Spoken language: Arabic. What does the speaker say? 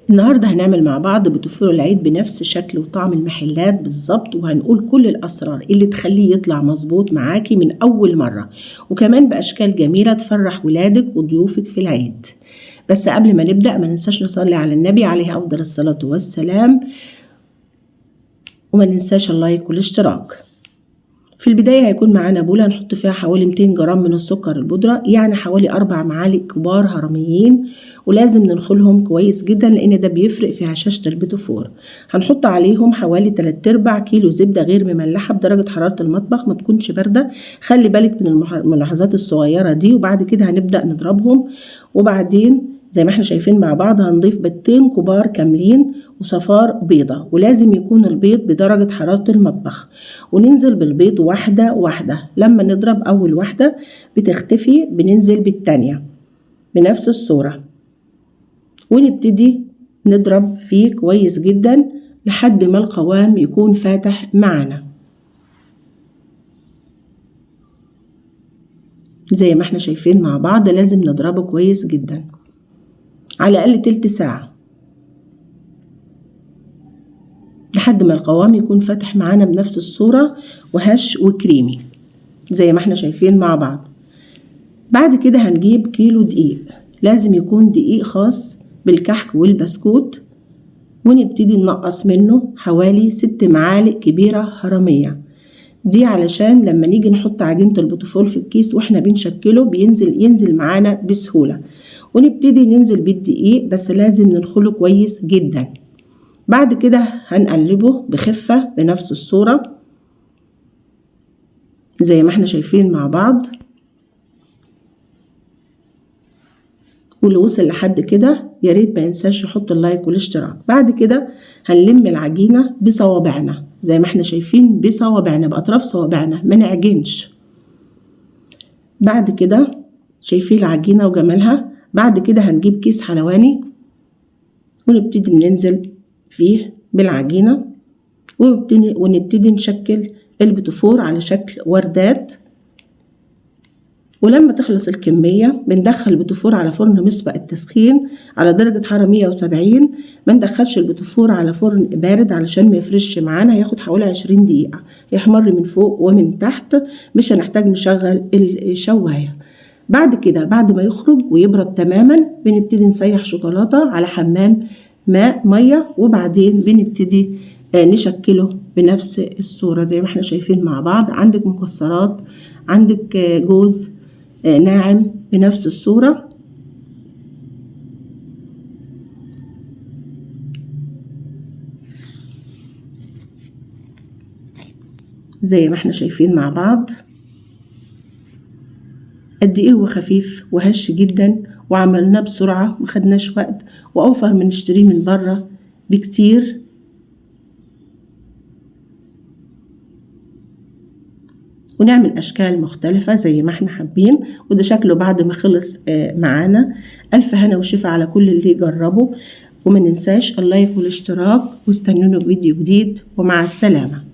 النهاردة هنعمل مع بعض بوتفور العيد بنفس شكل وطعم المحلات بالظبط، وهنقول كل الأسرار اللي تخليه يطلع مظبوط معاكي من أول مرة، وكمان بأشكال جميلة تفرح ولادك وضيوفك في العيد. بس قبل ما نبدأ ما ننساش نصلي على النبي عليه أفضل الصلاة والسلام، وما ننساش اللايك والاشتراك. في البداية هيكون معانا بولة هنحط فيها حوالي 200 جرام من السكر البودرة، يعني حوالي 4 معالق كبار هرميين، ولازم ننخلهم كويس جدا لأن ده بيفرق في هشاشة البوتفور. هنحط عليهم حوالي 3/4 كيلو زبدة غير مملحة بدرجة حرارة المطبخ، ما تكونش باردة، خلي بالك من الملاحظات الصغيرة دي. وبعد كده هنبدأ نضربهم، وبعدين زي ما احنا شايفين مع بعض هنضيف بيضتين كبار كاملين وصفار بيضة، ولازم يكون البيض بدرجة حرارة المطبخ، وننزل بالبيض واحدة واحدة. لما نضرب أول واحدة بتختفي بننزل بالتانية بنفس الصورة، ونبتدي نضرب فيه كويس جدا لحد ما القوام يكون فاتح معنا زي ما احنا شايفين مع بعض. لازم نضربه كويس جدا على الأقل تلت ساعة لحد ما القوام يكون فاتح معانا بنفس الصورة وهش وكريمي زي ما احنا شايفين مع بعض. بعد كده هنجيب كيلو دقيق، لازم يكون دقيق خاص بالكحك والبسكوت، ونبتدي ننقص منه حوالي 6 معالق كبيرة هرمية، دي علشان لما نيجي نحط عجينة البوتفور في الكيس واحنا بنشكله ينزل معانا بسهولة. ونبتدي ننزل بالدقيق بس لازم ننخله كويس جدا. بعد كده هنقلبه بخفة بنفس الصورة زي ما احنا شايفين مع بعض، واللي وصل لحد كده ياريت ما ينساش يحط اللايك والاشتراك. بعد كده هنلم العجينة بصوابعنا زي ما احنا شايفين، بصوابعنا بأطراف صوابعنا، ما نعجنش. بعد كده شايفين العجينة وجمالها. بعد كده هنجيب كيس حلواني ونبتدي ننزل فيه بالعجينة، ونبتدي نشكل البوتفور على شكل وردات. ولما تخلص الكمية بندخل البوتفور على فرن مسبق التسخين على درجة حرارة 170. ما ندخلش البوتفور على فرن بارد علشان ما يفرش معانا، هياخد حوالي 20 دقيقة، يحمر من فوق ومن تحت، مش هنحتاج نشغل الشواية. بعد كده بعد ما يخرج ويبرد تماما بنبتدي نسيح شوكولاتة على حمام مية، وبعدين بنبتدي نشكله بنفس الصورة زي ما احنا شايفين مع بعض. عندك مكسرات، عندك جوز ناعم بنفس الصورة. زي ما احنا شايفين مع بعض قد ايه هو خفيف وهش جدا، وعملناه بسرعة مخدناش وقت، وأوفر من نشتريه من بره بكتير. ونعمل أشكال مختلفة زي ما احنا حابين. وده شكله بعد ما خلص معانا. ألف هنا وشفا على كل اللي يجربه، وما ننساش اللايك والاشتراك، واستنونا بفيديو جديد، ومع السلامة.